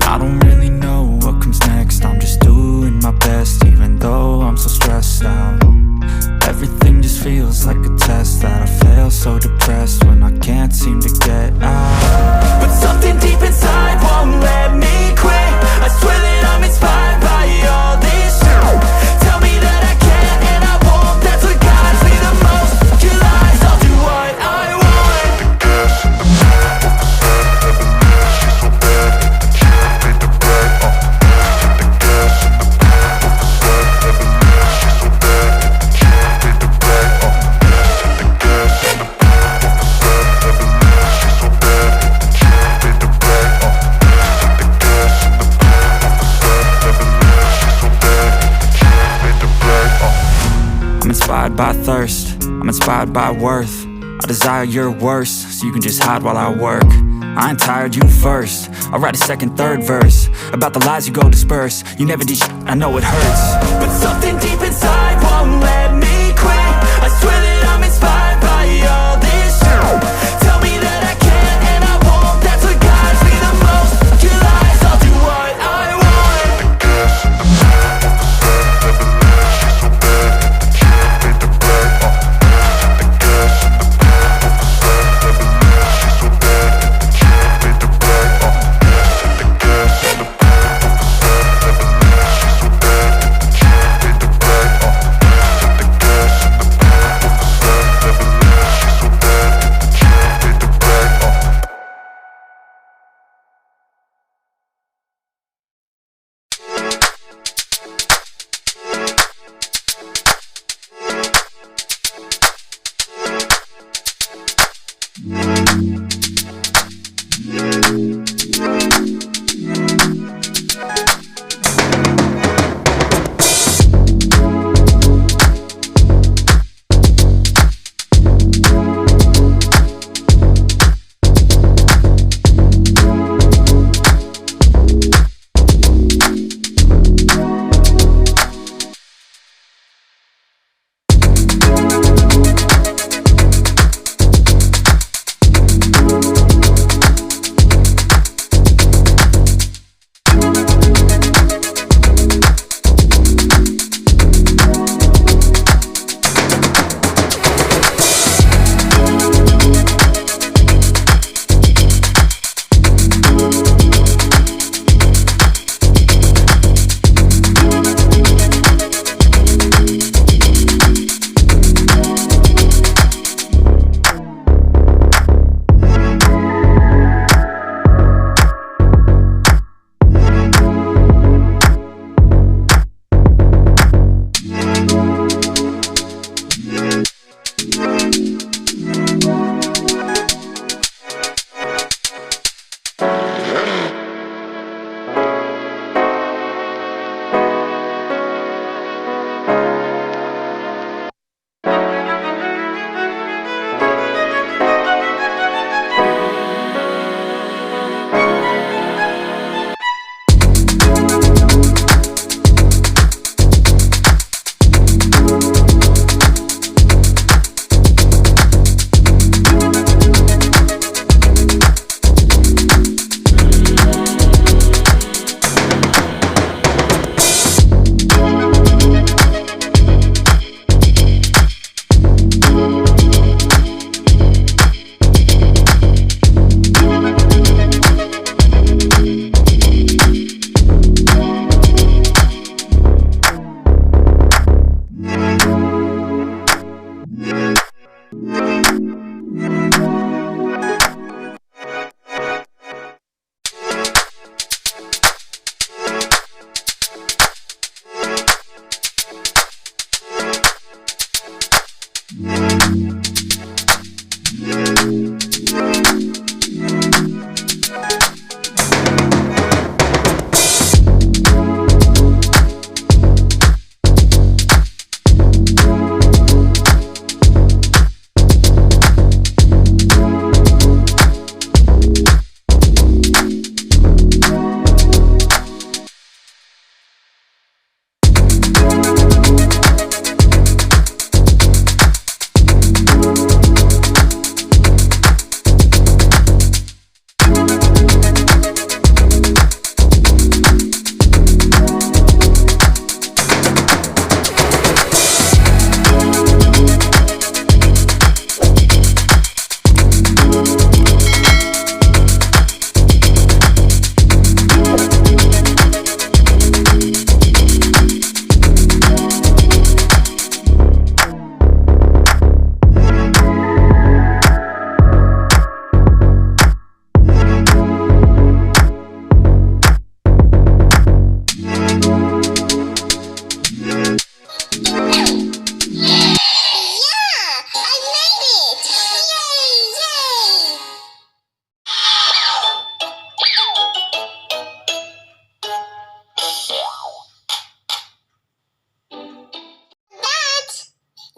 I don't really know what comes next. I'm just doing my best, even though I'm so stressed out. Everything just feels like a test that I fail, so depressed when I can't seem to get out. But something deep inside won't let me quit. I swear that I'm inspired by all this shit. Tell me that I can and I won't. That's what guides me the most. Your lies, I'll do what I want. The gas in the back of the sun, never knew she's so bad. Can't beat the bright, the gas in the back of the sun, never knew she's so bad. Can't beat the bright, the gas in the back of the sun, never knew she's so bad. Can't beat the bright, the gas in the back of the sun, never knew she's so bad. Can't beat the bright, I'm inspired by thirst, I'm inspired by worth. I desire your worst, so you can just hide while I work. I ain't tired, you first. I'll write a second, third verse about the lies you go disperse. You never did shit, I know it hurts. But something deep inside won't let me quit. I swear that I'm inspired by all this shit. Tell me that I can and I won't. That's what guides me the most. Your lies, I'll do what I want. The gas in the back of the sun, never knew she's so bad. Can't beat the bright, the gas in the back of the sun, never knew she's so bad. Can't beat the bright, the gas in the back of the sun, never knew she's so bad. Can't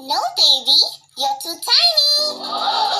No, baby, you're too tiny.